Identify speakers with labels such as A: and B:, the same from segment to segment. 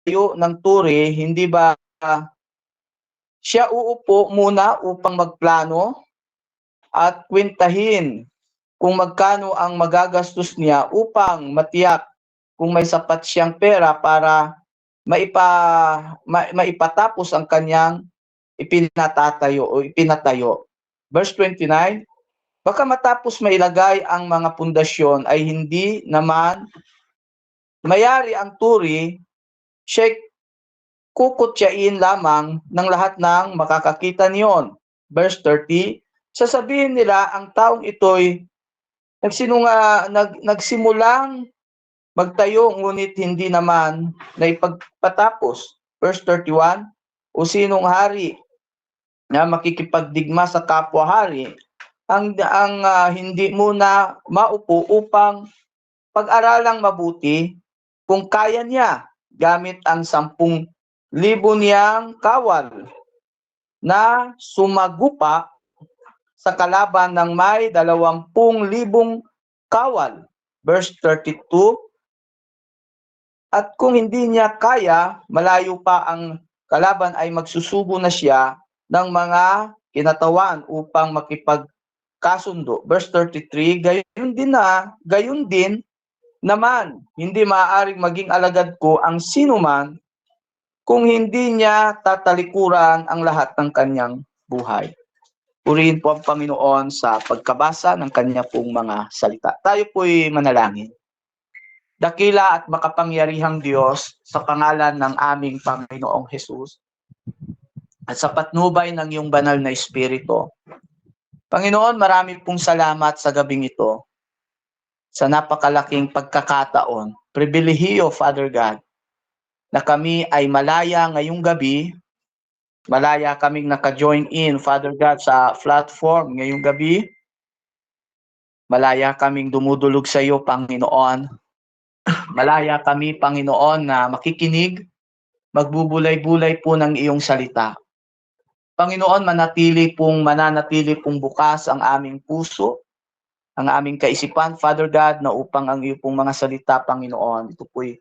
A: magtayo ng turi, hindi ba siya uupo muna upang magplano at kwentahin kung magkano ang magagastos niya upang matiyak kung may sapat siyang pera para maipatapos ang kanyang ipinatayo. Verse 29, baka matapos mailagay ang mga pundasyon ay hindi naman mayari ang turi, siya'y kukutyain lamang ng lahat ng makakakita niyon. Verse 30, sasabihin nila ang taong ito'y nagsimulang magtayo ngunit hindi naman naipagpatapos. Verse 31, o sinong hari na makikipagdigma sa kapwa-hari ang hindi muna maupo upang pag-aralang mabuti kung kaya niya gamit ang 10,000 niyang kawal na sumagupa sa kalaban ng may 20,000 kawal. Verse 32, at kung hindi niya kaya, malayo pa ang kalaban ay magsusugo na siya ng mga kinatawan upang makipagkasundo. Verse 33, gayon din naman, hindi maaaring maging alagad ko ang sinuman kung hindi niya tatalikuran ang lahat ng kanyang buhay. Purihin po ang Panginoon sa pagkabasa ng kanya pong mga salita. Tayo po'y manalangin. Dakila at makapangyarihang Diyos, sa pangalan ng aming Panginoong Hesus, at sa patnubay ng iyong banal na Espiritu, Panginoon, marami pong salamat sa gabing ito, sa napakalaking pagkakataon, pribilehiyo, Father God, na kami ay malaya ngayong gabi, malaya kaming naka-join in, Father God, sa platform ngayong gabi, malaya kaming dumudulog sa iyo, Panginoon, malaya kami, Panginoon, na makikinig, magbubulay-bulay po ng iyong salita. Panginoon, mananatili pong bukas ang aming puso, ang aming kaisipan, Father God, na upang ang iyong pong mga salita, Panginoon, ito po'y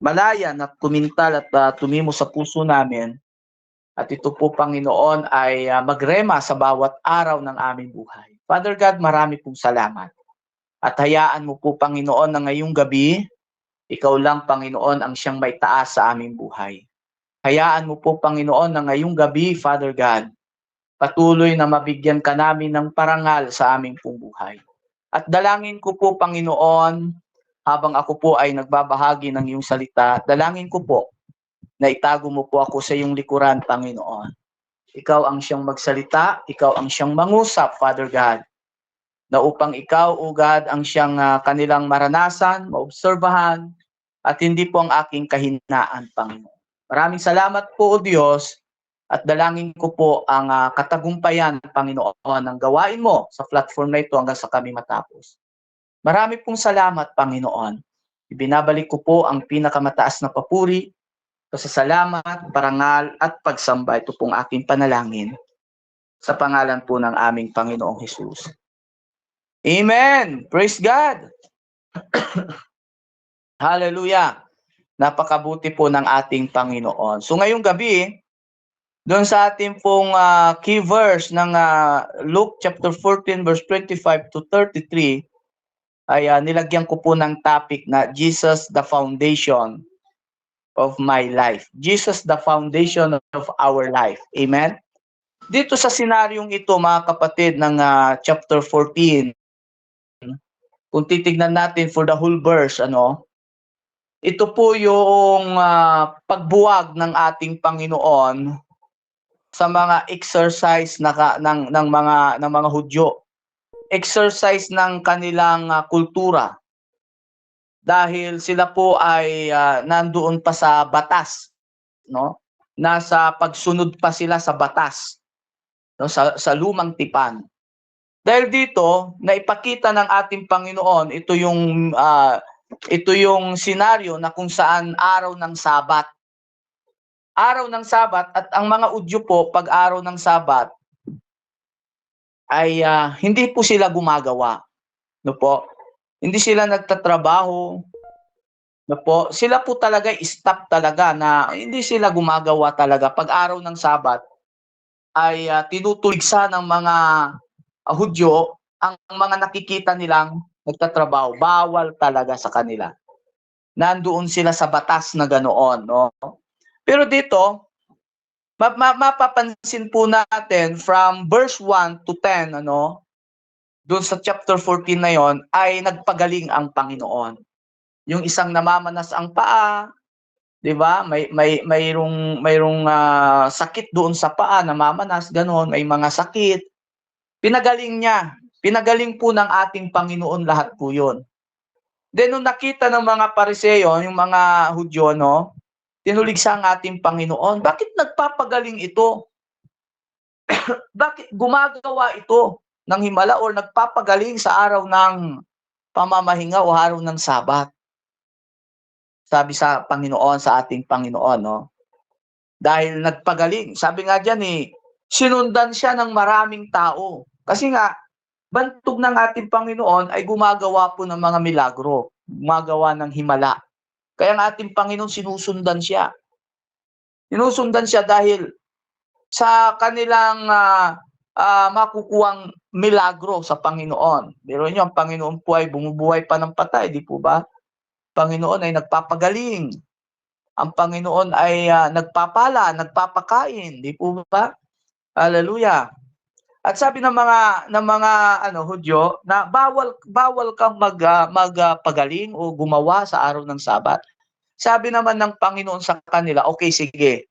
A: malayan at kumintal at tumimo sa puso namin. At ito po, Panginoon, ay magrema sa bawat araw ng aming buhay. Father God, marami pong salamat. At hayaan mo po, Panginoon, na ngayong gabi, ikaw lang, Panginoon, ang siyang may taas sa aming buhay. Hayaan mo po, Panginoon, na ngayong gabi, Father God, patuloy na mabigyan ka namin ng parangal sa aming pong buhay. At dalangin ko po, Panginoon, habang ako po ay nagbabahagi ng iyong salita, dalangin ko po na itago mo po ako sa iyong likuran, Panginoon. Ikaw ang siyang magsalita, ikaw ang siyang mangusap, Father God, na upang ikaw, O God, ang siyang kanilang maranasan, maobserbahan, at hindi po ang aking kahinaan, Panginoon. Maraming salamat po, O Diyos, at dalangin ko po ang katagumpayan, Panginoon, ng gawain mo sa platform na ito hanggang sa kami matapos. Marami pong salamat, Panginoon. Ibinabalik ko po ang pinakamataas na papuri, pasasalamat, parangal, at pagsamba. Ito pong aking panalangin sa pangalan po ng aming Panginoong Hesus. Amen! Praise God! Hallelujah! Napakabuti po ng ating Panginoon. So ngayong gabi, doon sa ating pong key verse ng Luke chapter 14 verse 25 to 33, ay nilagyan ko po ng topic na Jesus the foundation of my life. Jesus the foundation of our life. Amen? Dito sa senaryong ito, mga kapatid, ng chapter 14, kung titignan natin for the whole verse, ito po yung pagbuwag ng ating Panginoon sa mga exercise ng mga Hudyo. Exercise ng kanilang kultura. Dahil sila po ay nandoon pa sa batas, no? Nasa pagsunod pa sila sa batas, no? Sa lumang tipan. Dahil dito, naipakita ng ating Panginoon, ito yung senaryo na kung saan araw ng Sabat. Araw ng Sabat, at ang mga Hudyo po, pag araw ng Sabat, ay hindi po sila gumagawa. No po? Hindi sila nagtatrabaho, na po, sila po talaga stop talaga na hindi sila gumagawa talaga. Pag araw ng Sabat ay tinutuligsa ng mga Hudyo ang mga nakikita nilang nagtatrabaho. Bawal talaga sa kanila. Nandoon sila sa batas na ganoon, no? Pero dito, mapapansin po natin from verse 1 to 10, ano, doon sa chapter 14 na yon ay nagpagaling ang Panginoon. Yung isang namamanas ang paa, 'di ba? Mayroong sakit doon sa paa, namamanas, ganoon, may mga sakit. Pinagaling niya. Pinagaling po ng ating Panginoon lahat po 'yon. Then nung nakita ng mga Pariseo, yung mga Hudyo, no, tinuligsa ang ating Panginoon, bakit nagpapagaling ito? Bakit gumagawa ito ng himala or nagpapagaling sa araw ng pamamahinga o araw ng Sabat? Sabi sa Panginoon, sa ating Panginoon, no? Dahil nagpagaling. Sabi nga diyan sinundan siya ng maraming tao. Kasi nga, bantog ng ating Panginoon ay gumagawa po ng mga milagro, gumagawa ng himala. Kaya ang ating Panginoon sinusundan siya. Sinusundan siya dahil sa kanilang makukuhang milagro sa Panginoon. Pero niyo, ang Panginoon po ay bumubuhay pa ng patay, di po ba? Panginoon ay nagpapagaling. Ang Panginoon ay nagpapala, nagpapakain, di po ba? Hallelujah. At sabi ng mga Hudyo na bawal kang magpagaling o gumawa sa araw ng Sabat. Sabi naman ng Panginoon sa kanila, okay, sige.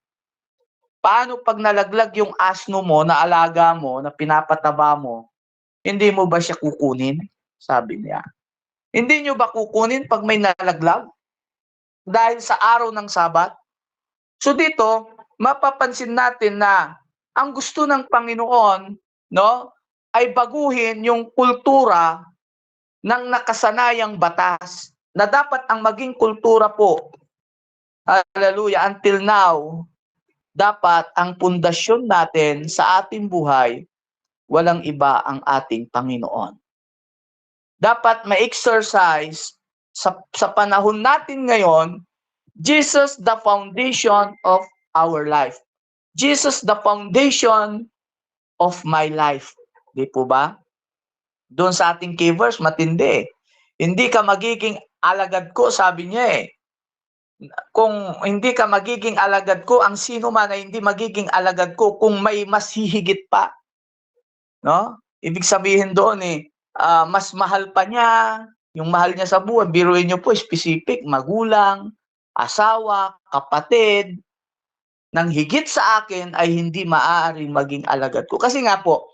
A: Paano pag nalaglag yung asno mo na alaga mo, na pinapataba mo, hindi mo ba siya kukunin? Sabi niya. Hindi nyo ba kukunin pag may nalaglag? Dahil sa araw ng Sabat? So dito, mapapansin natin na ang gusto ng Panginoon, no, ay baguhin yung kultura ng nakasanayang batas na dapat ang maging kultura po, hallelujah, until now, dapat ang pundasyon natin sa ating buhay, walang iba ang ating Panginoon. Dapat ma-exercise sa panahon natin ngayon, Jesus the foundation of our life. Jesus the foundation of my life. Di po ba? Doon sa ating key verse, matindi. Hindi ka magiging alagad ko, sabi niya Kung hindi ka magiging alagad ko, ang sino man ay hindi magiging alagad ko kung may mas hihigit pa. No? Ibig sabihin doon mas mahal pa niya, yung mahal niya sa buhay. Biruin niyo po, specific, magulang, asawa, kapatid, nang higit sa akin ay hindi maaaring maging alagad ko. Kasi nga po,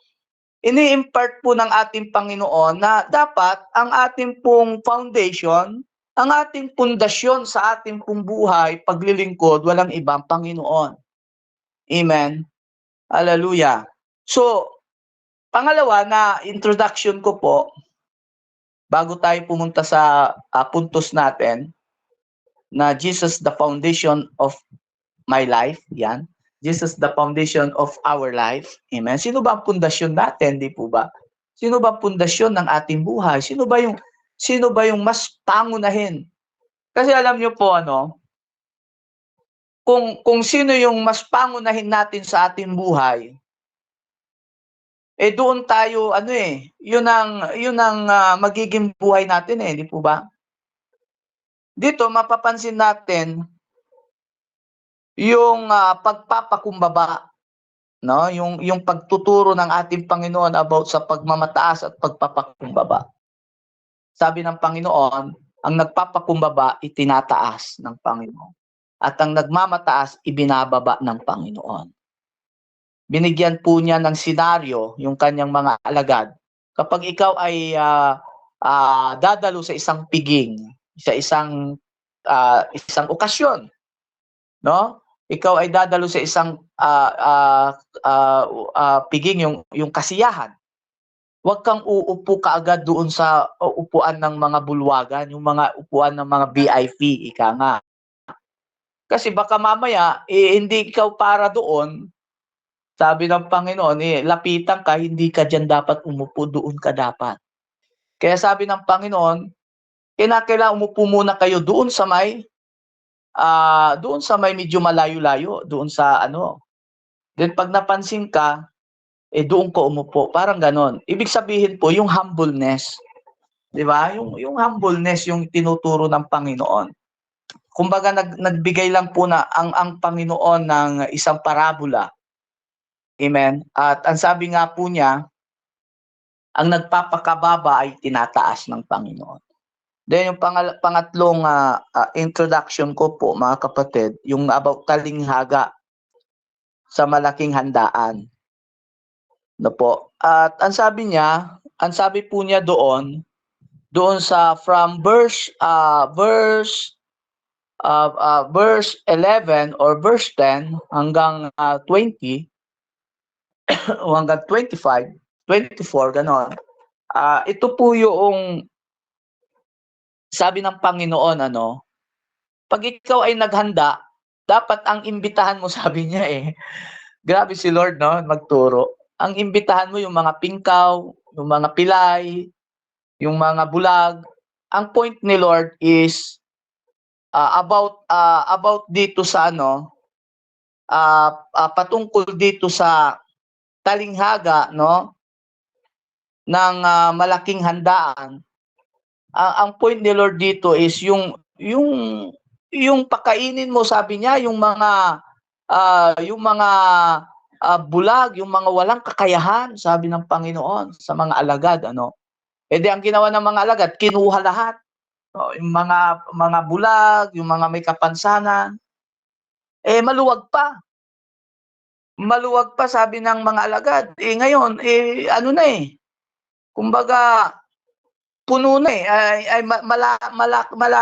A: ini-impart po ng ating Panginoon na dapat ang ating pong foundation, ang ating pundasyon sa ating pong buhay, paglilingkod, walang ibang Panginoon. Amen. Hallelujah. So, pangalawa na introduction ko po, bago tayo pumunta sa puntos natin, na Jesus the foundation of my life, yan. Jesus the foundation of our life. Amen. Sino ba ang pundasyon natin, di po ba? Sino ba ang pundasyon ng ating buhay? Sino ba yung mas pangunahin? Kasi alam niyo po kung sino yung mas pangunahin natin sa ating buhay, doon tayo yun ang magiging buhay natin di po ba? Dito mapapansin natin yung pagpapakumbaba, no? Yung pagtuturo ng ating Panginoon about sa pagmamataas at pagpapakumbaba. Sabi ng Panginoon, ang nagpapakumbaba itinataas ng Panginoon, at ang nagmamataas ibinababa ng Panginoon. Binigyan po niya ng senaryo yung kanyang mga alagad. Kapag ikaw ay dadalo sa isang piging, sa isang okasyon, no? Ikaw ay dadalo sa isang piging, yung kasiyahan. Huwag kang uupo kaagad doon sa upuan ng mga bulwagan, yung mga upuan ng mga VIP, ika nga. Kasi baka mamaya, hindi ikaw para doon. Sabi ng Panginoon, lapitan ka, hindi ka dyan dapat umupo, doon ka dapat. Kaya sabi ng Panginoon, kinakailangan umupo muna kayo doon sa may medyo malayo-layo, doon sa ano. Then pag napansin ka, doon ka umupo, parang gano'n. Ibig sabihin po yung humbleness, 'di ba? Yung humbleness yung tinuturo ng Panginoon. Kumbaga nagbigay lang po na ang Panginoon ng isang parabola. Amen. At ang sabi nga po niya, ang nagpapakababa ay tinataas ng Panginoon. Then yung pangatlong introduction ko po, mga kapatid, yung about talinghaga sa malaking handaan. No po. At ang sabi po niya doon sa from verse 11 or verse 10 hanggang 20 o hanggang 25, 24 ganon. Ito po yung sabi ng Panginoon, ano, pag ikaw ay naghanda, dapat ang imbitahan mo, sabi niya grabe si Lord, no, magturo. Ang imbitahan mo yung mga pingkaw, yung mga pilay, yung mga bulag. Ang point ni Lord is about dito sa ano, patungkol dito sa talinghaga, no, ng malaking handaan. Ang point ni Lord dito is yung pakainin mo, sabi niya, yung mga bulag, yung mga walang kakayahan, sabi ng Panginoon sa mga alagad, ano. Di ang ginawa ng mga alagad, kinuha lahat. Yung mga bulag, yung mga may kapansanan, maluwag pa. Maluwag pa, sabi ng mga alagad. Ngayon, ano na kumbaga, puno na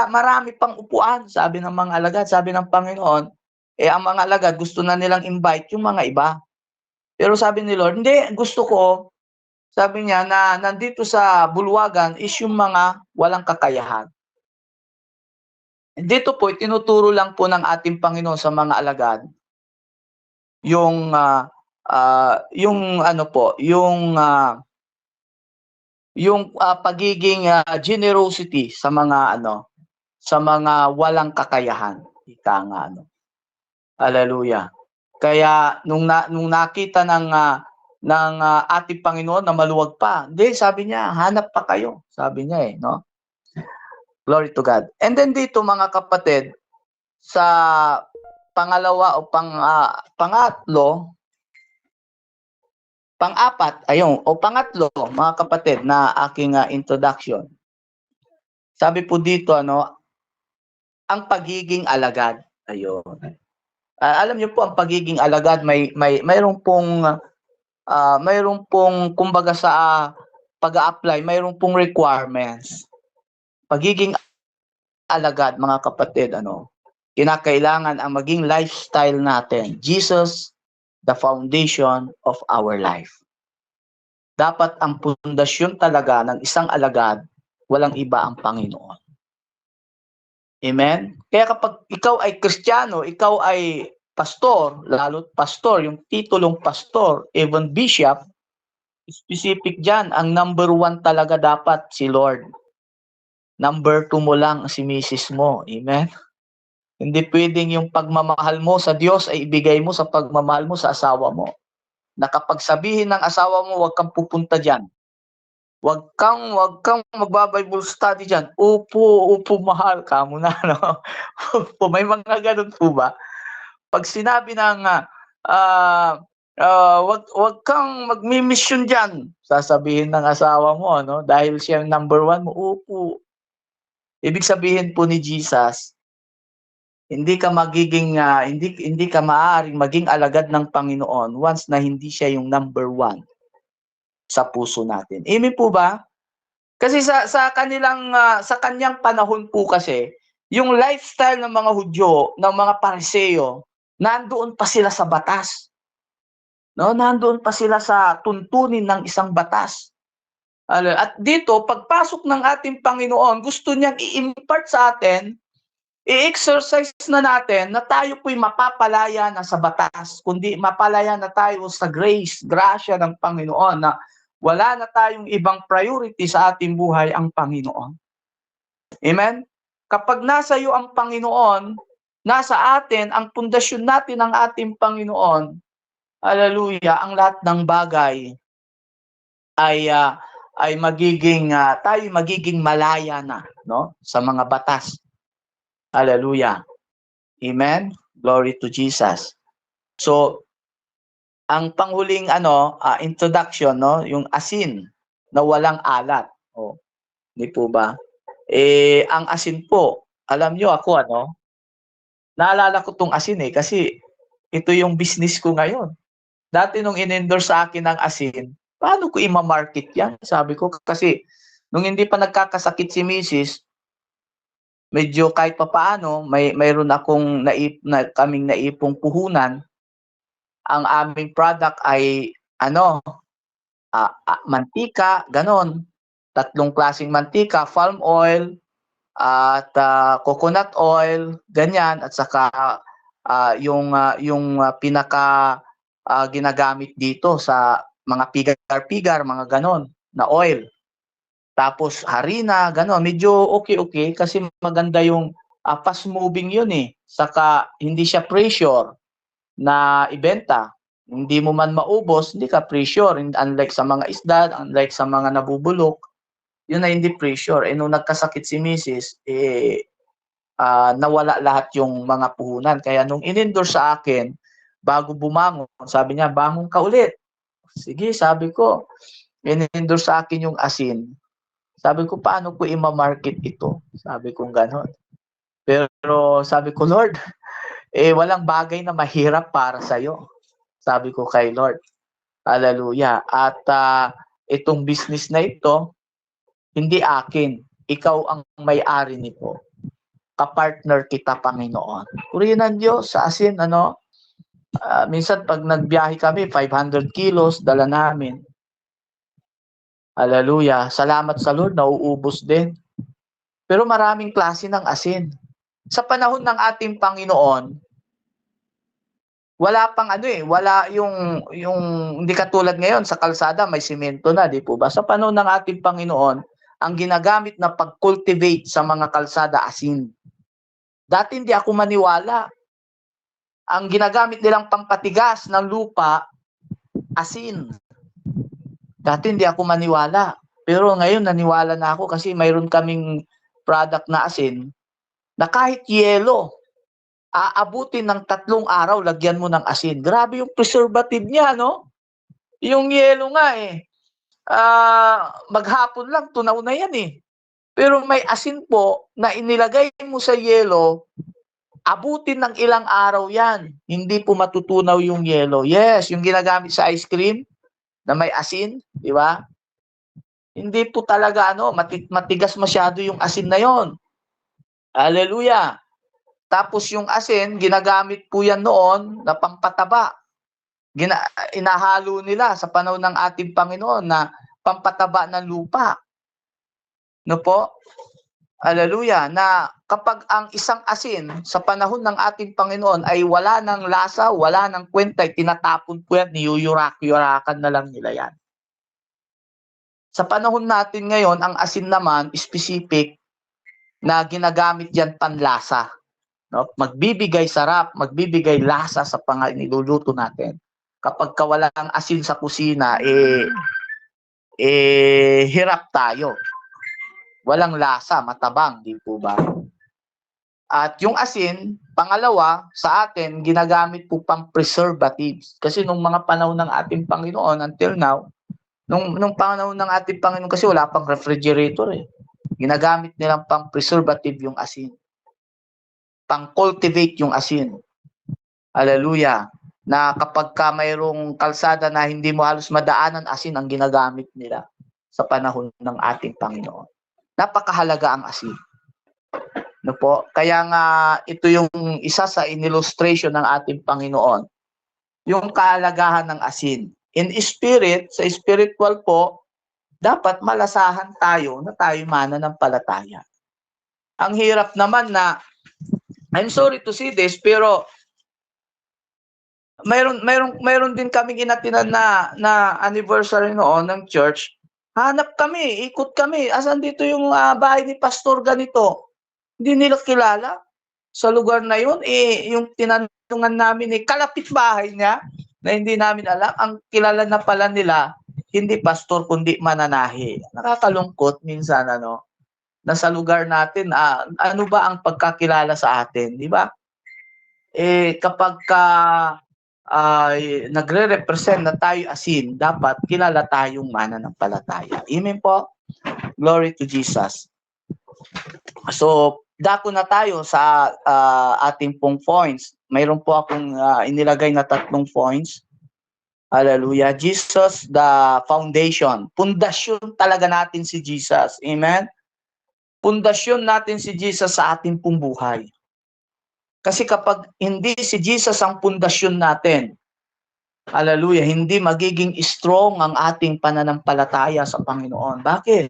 A: marami pang upuan, sabi ng mga alagad, sabi ng Panginoon. Ang mga alagad, gusto na nilang invite yung mga iba. Pero sabi ni Lord, hindi, gusto ko, sabi niya, na nandito sa bulwagan is yung mga walang kakayahan. Dito po, tinuturo lang po ng ating Panginoon sa mga alagad yung ano po, yung pagiging generosity sa mga ano, sa mga walang kakayahan. Ika nga, ano. Hallelujah. Kaya nung nakita ng ating Panginoon na maluwag pa, hindi, sabi niya, hanap pa kayo, sabi niya no. Glory to God. And then dito, mga kapatid, sa pangalawa o pang-apat, o pangatlo, mga kapatid, na aking introduction. Sabi po dito, ano, ang pagiging alagad. Ayun. Alam niyo po, ang pagiging alagad, mayroong pong kumbaga sa pag-a-apply, mayroong pong requirements. Pagiging alagad, mga kapatid, ano, kinakailangan ang maging lifestyle natin. Jesus, the foundation of our life. Dapat ang pundasyon talaga ng isang alagad, walang iba ang Panginoon. Amen? Kaya kapag ikaw ay Kristiyano, ikaw ay pastor, lalo't pastor, yung titulong pastor, even bishop, specific dyan, ang number 1 talaga dapat si Lord. Number 2 mo lang si Mrs. mo. Amen? Hindi pwedeng yung pagmamahal mo sa Diyos ay ibigay mo sa pagmamahal mo sa asawa mo. Na kapag sabihin ng asawa mo, huwag kang pupunta dyan. Huwag kang magba-Bible study dyan. Upo, mahal ka mo na. No? Upo, may mga ganun po ba? Pag sinabi ng wag kang magmi-mission dyan, sasabihin ng asawa mo, no? Dahil siya yung number 1 mo, upo. Ibig sabihin po ni Jesus, hindi ka maaaring maging alagad ng Panginoon once na hindi siya yung number 1 sa puso natin. Amen po ba? Kasi sa kanyang panahon po kasi, yung lifestyle ng mga Hudyo, ng mga Pariseo, nandoon pa sila sa batas. No, nandoon pa sila sa tuntunin ng isang batas. At dito, pagpasok ng ating Panginoon, gusto niyang i-impart sa atin, i-exercise na natin na tayo po'y mapapalaya na sa batas, kundi mapalaya na tayo sa grace, grasya ng Panginoon, na wala na tayong ibang priority sa ating buhay, ang Panginoon. Amen? Kapag nasa iyo ang Panginoon, nasa atin ang pundasyon natin ng ating Panginoon, hallelujah, ang lahat ng bagay ay magiging tayo magiging malaya na, no, sa mga batas. Hallelujah. Amen. Glory to Jesus. So ang panghuling introduction, no, yung asin na walang alat. Oh, di po ba? Ang asin po, alam nyo ako naalala ko tong asin kasi ito yung business ko ngayon. Dati nung in-endorse sa akin ng asin, paano ko i-market yan? Sabi ko kasi nung hindi pa nagkakasakit si Mrs., medyo kahit papaano mayroon akong kaming naipong puhunan. Ang aming product ay mantika, ganon. 3 klaseng mantika, palm oil at coconut oil, ganyan, at saka yung pinaka ginagamit dito sa mga pigar-pigar, mga ganon na oil. Tapos harina, ganon. Medyo okay kasi maganda yung fast moving yun Saka hindi siya pressure na ibenta. Hindi mo man maubos, hindi ka pressure. Unlike sa mga isda, unlike sa mga nabubulok, yun na hindi pressure. Nung nagkasakit si Mrs., nawala lahat yung mga puhunan. Kaya nung in-endorse sa akin, bago bumangon, sabi niya, bangon ka ulit. Sige, sabi ko, in-endorse sa akin yung asin. Sabi ko, paano ko i-market ito? Sabi ko gano'n. Pero sabi ko, Lord, walang bagay na mahirap para sa'yo. Sabi ko kay Lord. Hallelujah. At itong business na ito, hindi akin. Ikaw ang may-ari nito. Kapartner kita, Panginoon. Purihin ng Diyos sa asin, minsan pag nagbiyahe kami, 500 kilos, dala namin. Hallelujah. Salamat sa Lord, nauubos din. Pero maraming klase ng asin. Sa panahon ng ating Panginoon, wala pang wala yung hindi katulad ngayon sa kalsada may semento na, di po ba? Sa panahon ng ating Panginoon, ang ginagamit na pag-cultivate sa mga kalsada, asin. Dati hindi ako maniwala. Ang ginagamit nilang pampatigas ng lupa, asin. Dati hindi ako maniwala. Pero ngayon naniwala na ako kasi mayroon kaming product na asin na kahit yelo, aabutin ng 3 araw, lagyan mo ng asin. Grabe yung preservative niya, no? Yung yelo nga maghapon lang, tunaw na yan Pero may asin po na inilagay mo sa yelo, abutin ng ilang araw yan. Hindi po matutunaw yung yelo. Yes, yung ginagamit sa ice cream na may asin, di ba? Hindi po talaga matigas masyado yung asin na yon. Hallelujah. Tapos yung asin, ginagamit po yan noon na pampataba. Inahalo nila sa panahon ng ating Panginoon na pampataba ng lupa. No po? Hallelujah. Na kapag ang isang asin sa panahon ng ating Panginoon ay wala ng lasa, wala ng kwenta, tinatapon po yan, niyuyurak-yurakan na lang nila yan. Sa panahon natin ngayon, ang asin naman, specific, na ginagamit yan panlasa. No? Magbibigay sarap, magbibigay lasa sa niluluto natin. Kapag walang asin sa kusina, hirap tayo. Walang lasa, matabang, di po ba? At yung asin, pangalawa, sa atin, ginagamit po pang preservatives. Kasi nung mga panahon ng ating Panginoon, until now, nung panahon ng ating Panginoon kasi wala pang refrigerator Ginagamit nilang pang preservative yung asin. Pang cultivate yung asin. Hallelujah. Na kapag mayroong kalsada na hindi mo halos madaanan, asin ang ginagamit nila sa panahon ng ating Panginoon. Napakahalaga ang asin. No po? Kaya nga ito yung isa sa inillustration ng ating Panginoon. Yung kahalagahan ng asin. In spirit, sa spiritual po, dapat malasahan tayo na tayo mananampalataya. Ang hirap naman na, I'm sorry to say this, pero mayroon din kaming inatinan na anniversary noon ng church. Hanap kami, ikot kami. Asan dito yung bahay ni pastor ganito? Hindi nila kilala. Sa lugar na yun, yung tinanungan namin, kalapit bahay niya na hindi namin alam. Ang kilala na pala nila, hindi pastor kundi mananahi. Nakakalungkot minsan, na sa lugar natin, ano ba ang pagkakilala sa atin, di ba? Kapag nagre-represent na tayo asin, dapat kilala tayong mananampalataya. Amen po? Glory to Jesus. So, dako na tayo sa ating pong points. Mayroon po akong inilagay na 3 points. Hallelujah. Jesus, the foundation. Pundasyon talaga natin si Jesus. Amen? Pundasyon natin si Jesus sa ating pong buhay. Kasi kapag hindi si Jesus ang pundasyon natin, hallelujah, hindi magiging strong ang ating pananampalataya sa Panginoon. Bakit?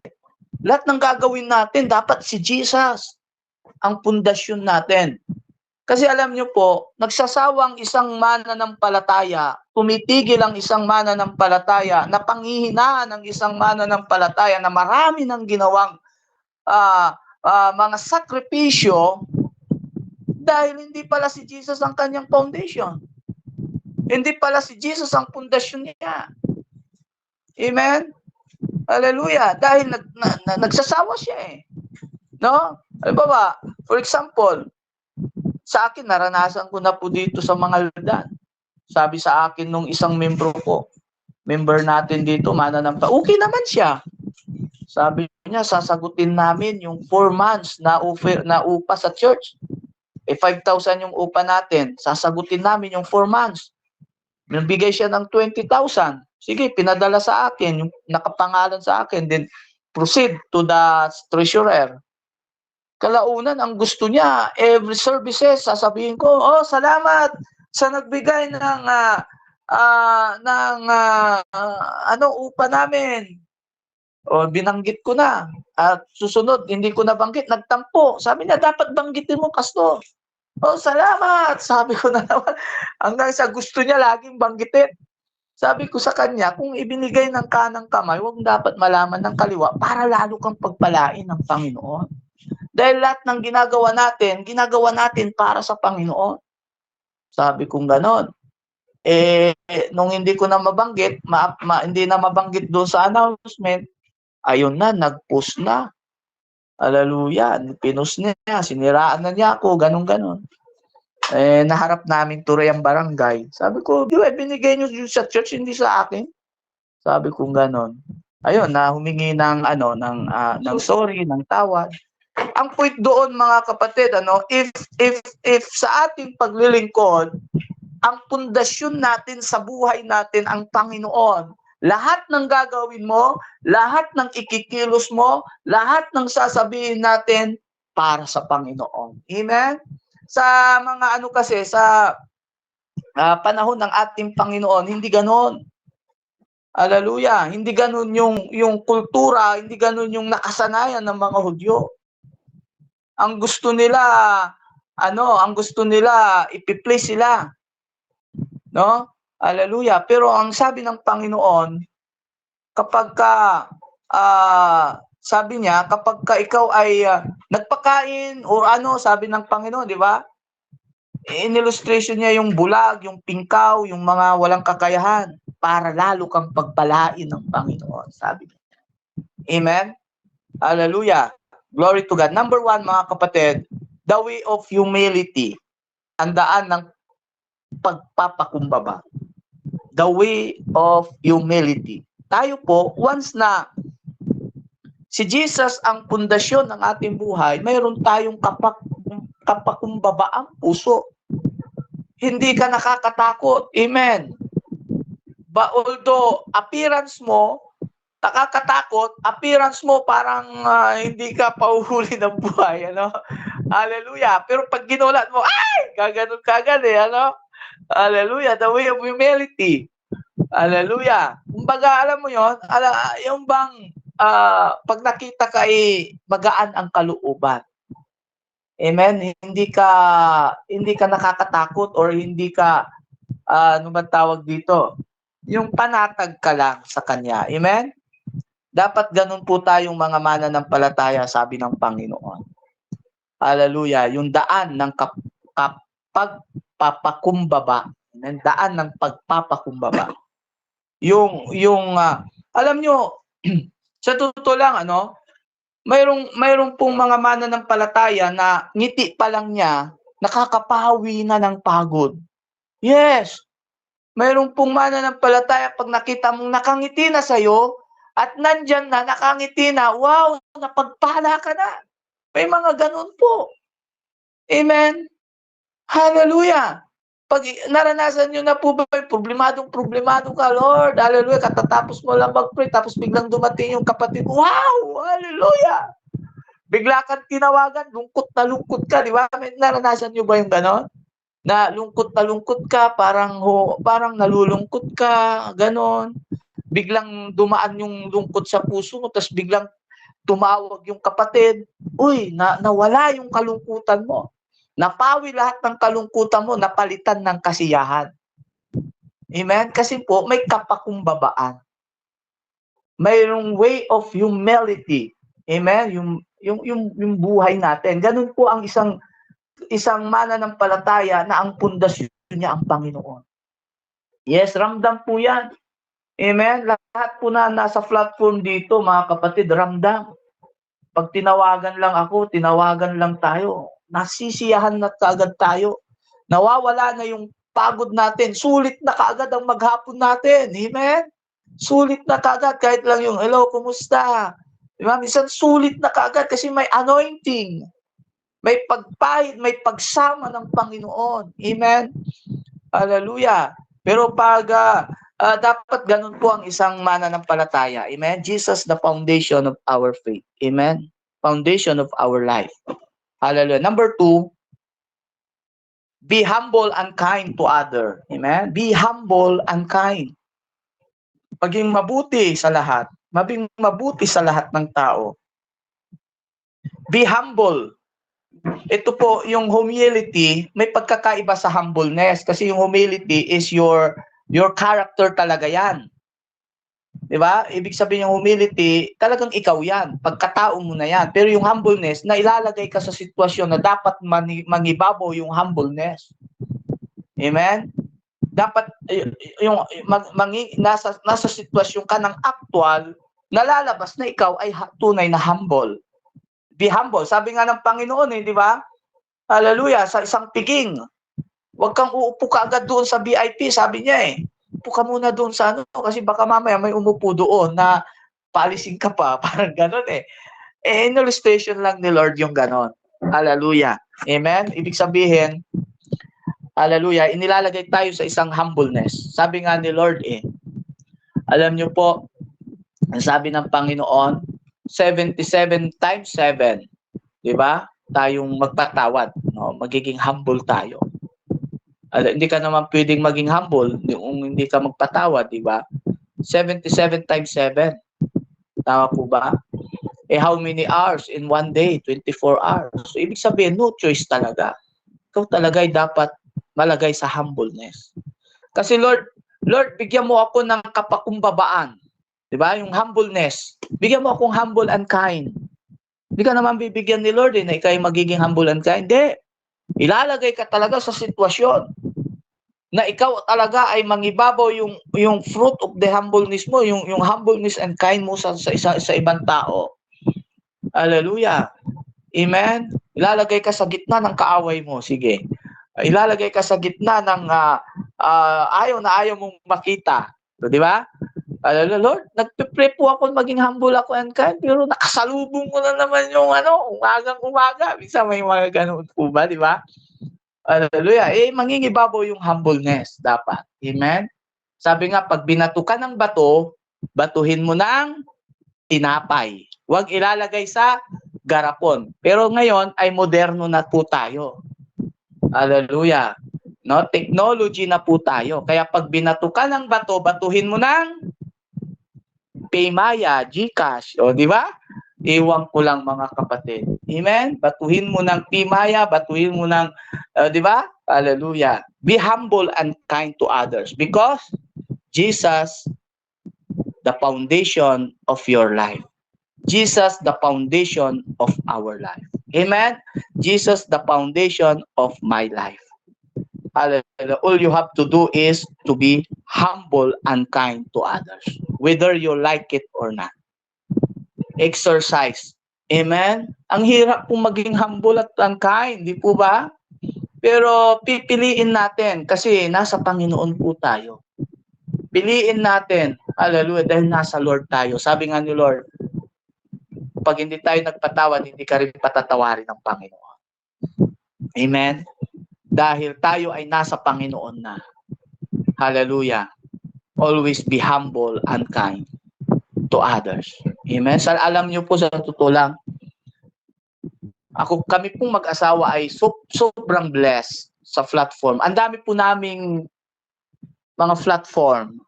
A: Lahat ng gagawin natin, dapat si Jesus ang pundasyon natin. Kasi alam nyo po, nagsasawang isang mananampalataya, tumitigil ang isang mananampalataya, napanghihinaan ng isang mananampalataya na marami ng ginawang mga sakripisyo dahil hindi pala si Jesus ang kanyang foundation. Hindi pala si Jesus ang pundasyon niya. Amen? Hallelujah. Dahil nagsasawa siya eh. No? Halimbawa, for example, sa akin, naranasan ko na po dito sa mga Aldan. Sabi sa akin nung isang membro ko, member natin dito, okay naman siya. Sabi niya, sasagutin namin yung 4 months na upa sa church. 5,000 yung upa natin. Sasagutin namin yung 4 months. Nagbigay siya ng 20,000. Sige, pinadala sa akin, yung nakapangalan sa akin, then proceed to the treasurer. Kalaunan, ang gusto niya, every services, sasabihin ko, salamat sa nagbigay ng upa namin. Binanggit ko na. At susunod, hindi ko nabanggit, nagtampo. Sabi niya, dapat banggitin mo, pastor. Salamat! Sabi ko na naman. Hanggang sa gusto niya laging banggitin. Sabi ko sa kanya, kung ibinigay ng kanang kamay, huwag dapat malaman ng kaliwa para lalo kang pagpalain ng Panginoon. Dahil lahat ng ginagawa natin para sa Panginoon. Sabi kong ganon. Nung hindi ko na mabanggit, hindi na mabanggit doon sa announcement, ayun na, nag-post na. Hallelujah. Pinost niya, siniraan na niya ako, ganon-ganon. Naharap namin tuloy ang barangay. Sabi ko, di ba binigay niyo sa church, hindi sa akin? Sabi ko ganon. Ayun, na humingi ng sorry, ng tawad. Ang point doon mga kapatid, if sa ating paglilingkod, ang pundasyon natin sa buhay natin ang Panginoon, lahat ng gagawin mo, lahat ng ikikilos mo, lahat ng sasabihin natin para sa Panginoon. Amen? Sa mga sa panahon ng ating Panginoon, hindi ganon. Hallelujah. Hindi ganon yung kultura, hindi ganon yung nakasanayan ng mga Hudyo. Ang gusto nila, ipi-please sila. No? Hallelujah. Pero ang sabi ng Panginoon, kapag sabi niya, kapag ikaw ay nagpakain o sabi ng Panginoon, di ba? In illustration niya yung bulag, yung pingkaw, yung mga walang kakayahan para lalo kang pagpalain ng Panginoon, sabi niya. Amen? Hallelujah. Glory to God. Number 1, mga kapatid, the way of humility. Ang daan ng pagpapakumbaba. The way of humility. Tayo po, once na si Jesus ang pundasyon ng ating buhay, mayroon tayong kapakumbabaang puso. Hindi ka nakakatakot. Amen. Although appearance mo, nakakatakot, appearance mo parang hindi ka pauhuli ng buhay. Hallelujah. Pero pag ginulat mo, ay! Gaganon kagad Hallelujah. The way of humility. Hallelujah. Kumbaga, alam mo yun, yung bang pag nakita ka magaan ang kalooban. Amen. Hindi ka nakakatakot or hindi ka ano man tawag dito. Yung panatag ka lang sa kanya. Amen. Dapat ganun po tayong mga mananampalataya, sabi ng Panginoon. Hallelujah. Yung daan ng pagpapakumbaba. Yung daan ng pagpapakumbaba. Alam nyo, sa totoo lang, mayroong pong mga mananampalataya na ngiti pa lang niya, nakakapawi na ng pagod. Yes. Mayroong pong mananampalataya pag nakita mong nakangiti na sa'yo, at nandyan na, nakangiti na, wow, napagpala ka na. May mga ganun po. Amen? Hallelujah. Pag naranasan nyo na po ba, problemado ka, Lord, hallelujah, katatapos mo lang mag-pray, tapos biglang dumating yung kapatid, wow, hallelujah. Bigla kang tinawagan, lungkot na lungkot ka, di ba? Naranasan nyo ba yung ganon? Na lungkot ka, parang nalulungkot ka, ganon. Biglang dumaan yung lungkot sa puso mo, tapos biglang tumawag yung kapatid, uy, nawala yung kalungkutan mo. Napawi lahat ng kalungkutan mo, napalitan ng kasiyahan. Amen? Kasi po, may kapakumbabaan. Mayroong way of humility. Amen? Yung buhay natin. Ganun po ang isang mananampalataya na ang pundasyon niya ang Panginoon. Yes, ramdam po yan. Amen? Lahat po na nasa platform dito, mga kapatid, ramdam. Pag tinawagan lang ako, tinawagan lang tayo. Nasisiyahan na kaagad tayo. Nawawala na yung pagod natin. Sulit na kaagad ang maghapon natin. Amen? Sulit na kaagad kahit lang yung, hello, kumusta? Diba? Minsan sulit na kaagad kasi may anointing. May pagpahid, may pagsama ng Panginoon. Amen? Hallelujah. Pero pag dapat ganun po ang isang mananampalataya. Amen? Jesus, the foundation of our faith. Amen? Foundation of our life. Hallelujah. Number 2, be humble and kind to other. Amen? Be humble and kind. Maging mabuti sa lahat. Maging mabuti sa lahat ng tao. Be humble. Ito po, yung humility, may pagkakaiba sa humbleness. Kasi yung humility is your character talaga yan. Diba? Ibig sabihin yung humility, talagang ikaw yan. Pagkatao mo na yan. Pero yung humbleness, na ilalagay ka sa sitwasyon na dapat mangibabaw yung humbleness. Amen? Dapat yung nasa sitwasyon ka ng actual, nalalabas na ikaw ay tunay na humble. Be humble. Sabi nga ng Panginoon, di ba? Hallelujah, sa isang piging. Huwag kang uupo ka agad doon sa VIP, sabi niya Upo ka muna doon sa kasi baka mamaya may umupo doon na paalisin ka pa, parang gano'n illustration lang ni Lord yung gano'n. Hallelujah. Amen? Ibig sabihin, hallelujah, inilalagay tayo sa isang humbleness. Sabi nga ni Lord alam niyo po, ang sabi ng Panginoon, 77 times 7, di ba? Tayong magpatawad, magiging humble tayo. Hindi ka naman pwedeng maging humble kung hindi ka magpatawad, di ba? 77 times 7. Tama po ba? How many hours in one day? 24 hours. So, ibig sabihin, no choice talaga. Ikaw talaga ay dapat malagay sa humbleness. Kasi Lord, bigyan mo ako ng kapakumbabaan. Di ba? Yung humbleness. Bigyan mo akong humble and kind. Hindi ka naman bibigyan ni Lord na ikaw ay magiging humble and kind. Hindi. Ilalagay ka talaga sa sitwasyon na ikaw talaga ay mangibabaw yung fruit of the humbleness mo, yung humbleness and kind mo sa ibang tao. Hallelujah. Amen. Ilalagay ka sa gitna ng kaaway mo. Sige. Ilalagay ka sa gitna ng ayaw na ayaw mong makita. So, di ba? Lord, nagpe-pray po ako maging humble ako and kind, pero nakasalubong ko na naman yung umagang-umaga. Minsan may mga ganun po ba, di ba? Hallelujah. Mangingibabaw yung humbleness dapat. Amen? Sabi nga, pag binato ka ng bato, batuhin mo ng tinapay. Huwag ilalagay sa garapon. Pero ngayon ay moderno na po tayo. Hallelujah. No, technology na po tayo. Kaya pag binato ka ng bato, batuhin mo ng Paymaya, GCash, o di ba? Iwan ko lang mga kapatid. Amen? Batuhin mo ng Paymaya, batuhin mo ng, di ba? Hallelujah. Be humble and kind to others because Jesus, the foundation of your life. Jesus, the foundation of our life. Amen? Jesus, the foundation of my life. Hallelujah. All you have to do is to be humble and kind to others, whether you like it or not. Exercise. Amen? Ang hirap pong maging humble at kind, di po ba? Pero pipiliin natin kasi nasa Panginoon po tayo. Piliin natin, hallelujah, dahil nasa Lord tayo. Sabi nga ni Lord, pag hindi tayo nagpatawad, hindi ka rin patatawarin ng Panginoon. Amen? Dahil tayo ay nasa Panginoon na. Hallelujah. Always be humble and kind to others. Amen? So, alam niyo po sa totoo lang, kami pong mag-asawa ay sobrang blessed sa platform. Ang dami po naming mga platform.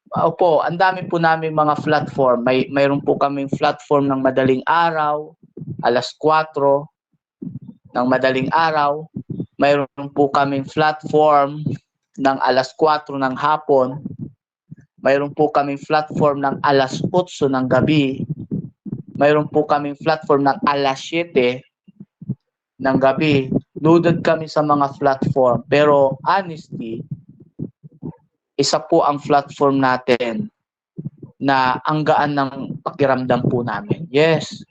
A: Opo, ang dami po naming mga platform. Mayroon po kaming platform ng madaling araw, alas 4 ng madaling araw. Mayroon po kaming platform ng alas 4 ng hapon. Mayroon po kaming platform ng alas 8 ng gabi. Mayroon po kaming platform ng alas 7 ng gabi. Loaded kami sa mga platform. Pero honestly, isa po ang platform natin na ang gaan ng pakiramdam po namin. Yes.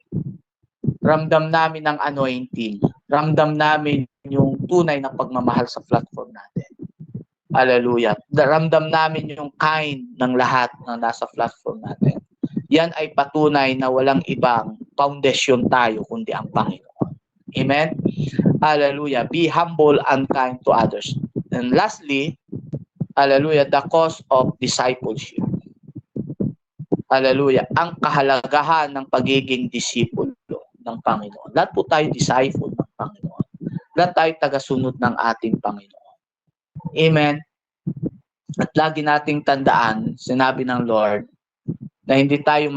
A: Ramdam namin ang anointing. Ramdam namin yung tunay na pagmamahal sa platform natin. Hallelujah. Ramdam namin yung kind ng lahat ng nasa platform natin. Yan ay patunay na walang ibang foundation tayo kundi ang Panginoon. Amen? Hallelujah. Be humble and kind to others. And lastly, hallelujah, the cause of discipleship. Hallelujah. Ang kahalagahan ng pagiging disipulo ng Panginoon. Lahat po tayo disciple ng Panginoon. Lahat tayo tagasunod ng ating Panginoon. Amen? At lagi nating tandaan, sinabi ng Lord, na hindi tayo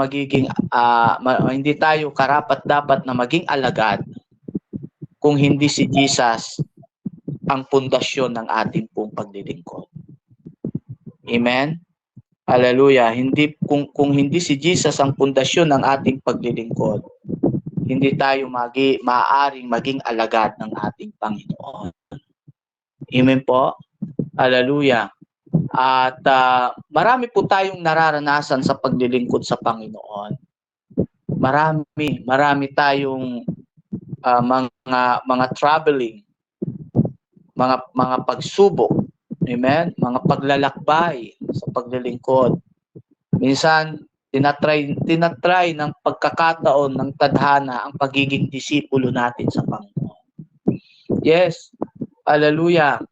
A: hindi tayo karapat-dapat na maging alagad kung hindi si Jesus ang pundasyon ng ating pong paglilingkod. Amen? Hallelujah. Kung hindi si Jesus ang pundasyon ng ating paglilingkod, hindi tayo maaaring maging alagad ng ating Panginoon. Amen po? Hallelujah. At marami po tayong nararanasan sa paglilingkod sa Panginoon. Marami tayong mga traveling, mga pagsubok, amen, mga paglalakbay sa paglilingkod. Minsan tinatry ng pagkakataon ng tadhana ang pagiging disipulo natin sa Panginoon. Yes. Hallelujah.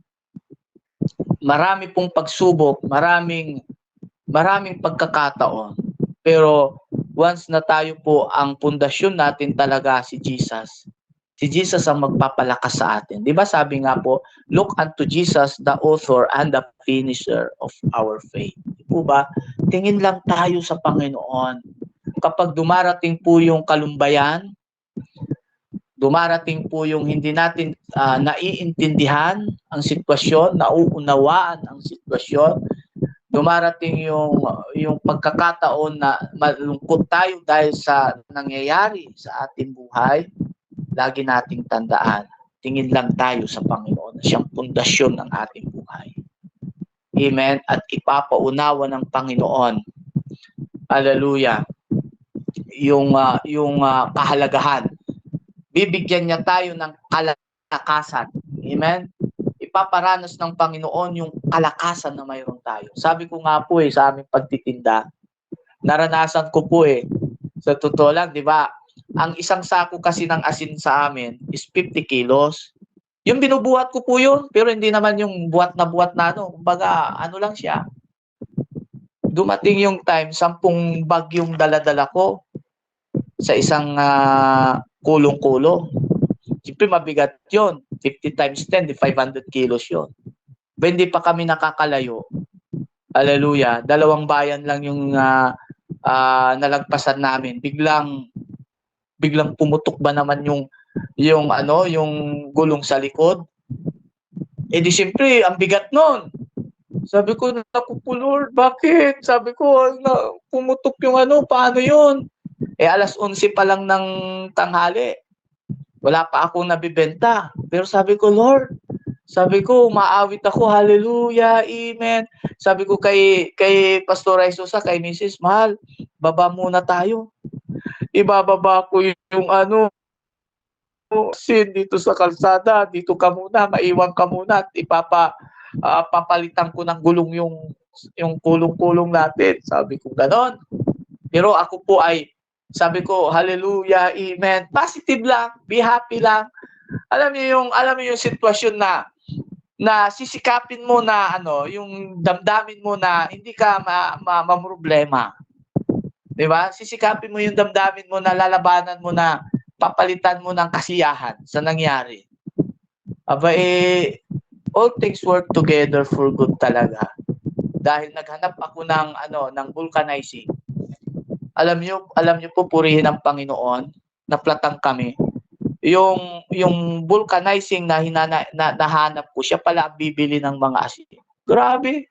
A: Marami pong pagsubok, maraming pagkakataon. Pero once na tayo po ang pundasyon natin talaga si Jesus ang magpapalakas sa atin. Di ba sabi nga po, look unto Jesus, the author and the finisher of our faith. Di po ba? Tingin lang tayo sa Panginoon. Kapag dumarating po yung kalumbayan, dumarating po yung hindi natin naiintindihan ang sitwasyon, nauunawaan ang sitwasyon, dumarating yung pagkakataon na malungkot tayo dahil sa nangyayari sa ating buhay, lagi nating tandaan, tingin lang tayo sa Panginoon na siyang pundasyon ng ating buhay. Amen? At ipapaunawa ng Panginoon, hallelujah, yung kahalagahan. Bibigyan niya tayo ng kalakasan. Amen? Ipaparanas ng Panginoon yung kalakasan na mayroon tayo. Sabi ko nga po sa aming pagtitinda, naranasan ko po sa totoo lang, di ba? Ang isang sako kasi ng asin sa amin is 50 kilos. Yung binubuhat ko po yun, pero hindi naman yung buhat na kumbaga, ano lang siya. Dumating yung time, 10 bag yung dala-dala ko sa isang kulong-kulong. Siyempre mabigat yun. 50 times 10, 500 kilos yun. Hindi pa kami nakakalayo. Hallelujah. 2 bayan lang yung nalagpasan namin. Biglang pumutok ba naman yung gulong sa likod. Di siyempre, ang bigat nun. Sabi ko, naku po Lord, bakit? Sabi ko, pumutok yung paano yun? Alas 11 pa lang ng tanghali. Wala pa akong nabibenta. Pero sabi ko, Lord, sabi ko, umaawit ako, hallelujah, amen. Sabi ko kay Pastor Aisosa, kay Mrs. Mahal, baba muna tayo. Ibababa ko yung sin dito sa kalsada, dito ka muna, maiwan ka muna at papalitan ko ng gulong yung kulong-kulong natin. Sabi ko ganon. Pero ako po ay sabi ko, hallelujah, amen. Positive lang, be happy lang. Alam niyo yung sitwasyon na sisikapin mo na yung damdamin mo na hindi ka mamroblema. 'Di ba? Sisikapin mo yung damdamin mo na lalabanan mo na papalitan mo ng kasiyahan sa nangyari. Aba all things work together for good talaga. Dahil naghanap ako ng vulcanizing. Alam niyo po, purihin ang Panginoon, naplatang kami. Yung vulcanizing na nahanap ko, siya pala ang bibili ng mga asin. Grabe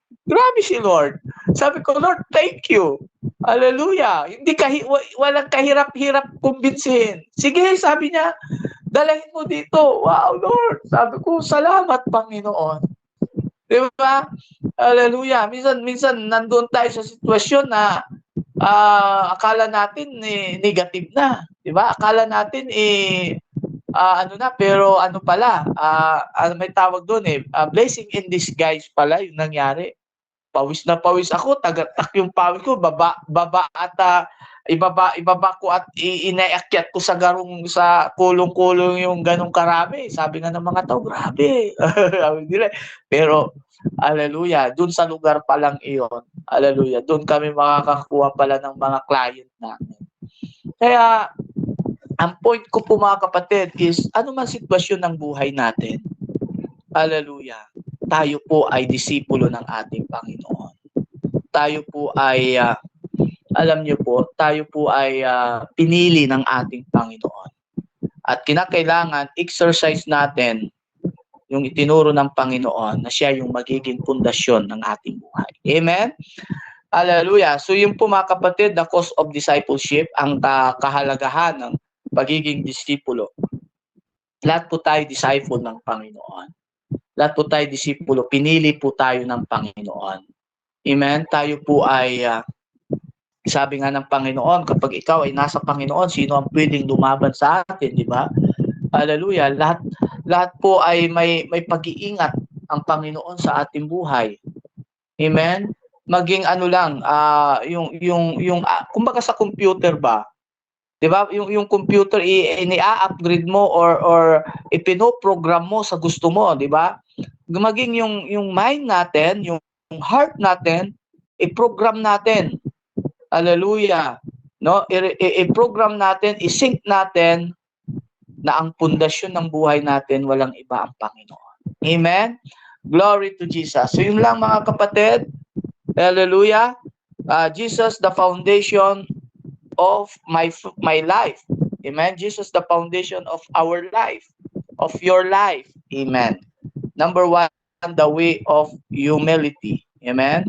A: si Lord. Sabi ko, Lord, thank you. Hallelujah. Walang kahirap-hirap kumbinsihin. Sige, sabi niya, dalahin mo dito. Wow, Lord. Sabi ko, salamat, Panginoon. Di ba? Hallelujah. Minsan nandoon tayo sa sitwasyon na akala natin negative na. Di ba? Akala natin pero pala, may tawag doon blessing in disguise pala yung nangyari. Pawis na pawis ako, tagatak yung pawis ko, baba at ibaba ko at inaakyat ko sa kulong-kulong yung ganong karami. Sabi nga ng mga tao, grabe. Pero, hallelujah, dun sa lugar pa lang iyon, hallelujah, dun kami makakakuha pala ng mga client namin. Kaya, ang point ko po mga kapatid is, ano man sitwasyon ng buhay natin, hallelujah, tayo po ay disipulo ng ating Panginoon. Tayo po ay, alam niyo po, tayo po ay pinili ng ating Panginoon. At kinakailangan, exercise natin yung itinuro ng Panginoon na siya yung magiging pundasyon ng ating buhay. Amen? Hallelujah. So yung po mga kapatid, the cost of discipleship, ang kahalagahan ng pagiging disipulo. Lahat po tayo disciple ng Panginoon. Lahat po tayo disipulo. Pinili po tayo ng Panginoon. Amen? Tayo po ay, sabi nga ng Panginoon, kapag ikaw ay nasa Panginoon, sino ang pwedeng lumaban sa atin, di ba? Hallelujah. Lahat po ay may pag-iingat ang Panginoon sa ating buhay. Amen? Maging kumbaga sa computer ba? 'Di ba? Yung computer ini-upgrade mo or ipino-program mo sa gusto mo, 'di ba? Maging yung mind natin, yung heart natin, i-program natin. Hallelujah. No? I-program natin, i-sync natin na ang pundasyon ng buhay natin walang iba ang Panginoon. Amen. Glory to Jesus. So yun lang mga kapatid. Hallelujah. Jesus the foundation of my life. Amen. Jesus the foundation of our life, of your life. Amen. Number 1, the way of humility. Amen.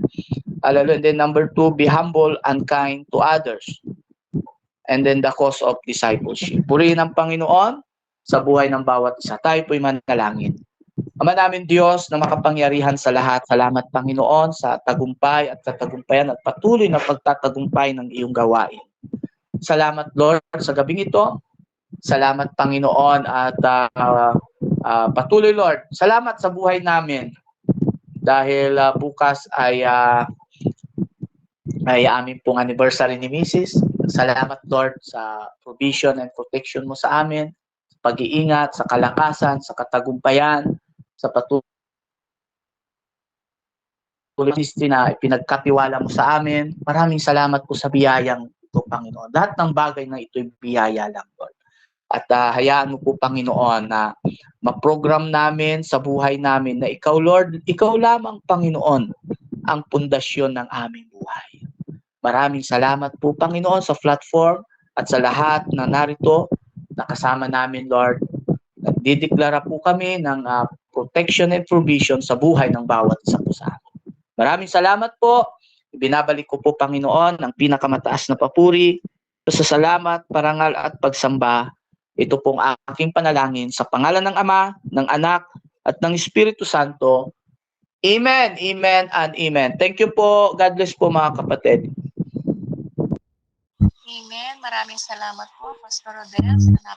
A: Hallelujah. And then number 2, be humble and kind to others. And then the cause of discipleship. Purihin ang Panginoon sa buhay ng bawat isa. Tayo po'y manalangin. Ama namin Diyos na makapangyarihan sa lahat, salamat Panginoon sa tagumpay at katagumpayan at patuloy na pagtatagumpay ng iyong gawain. Salamat Lord sa gabing ito. Salamat Panginoon at patuloy Lord. Salamat sa buhay namin dahil bukas ay amin pong anniversary ni Mrs. Salamat Lord sa provision and protection mo sa amin, sa pag-iingat, sa kalakasan, sa katagumpayan, sa patuloy na pinagkatiwala mo sa amin. Maraming salamat po sa biyayang ito, Panginoon. Lahat ng bagay na ito'y biyaya lang, Lord. At hayaan mo po, Panginoon, na ma-program namin sa buhay namin na ikaw, Lord, ikaw lamang, Panginoon, ang pundasyon ng aming buhay. Maraming salamat po, Panginoon, sa platform at sa lahat na narito na kasama namin, Lord. Nagdideklara po kami ng protection and provision sa buhay ng bawat isa po sa amin. Maraming salamat po. Binabalik ko po, Panginoon, ang pinakamataas na papuri, pasasalamat, parangal at pagsamba. Ito pong aking panalangin sa pangalan ng Ama, ng Anak, at ng Espiritu Santo. Amen, amen, and amen. Thank you po. God bless po, mga kapatid.
B: Amen. Maraming salamat po, Pastor Rodel, sa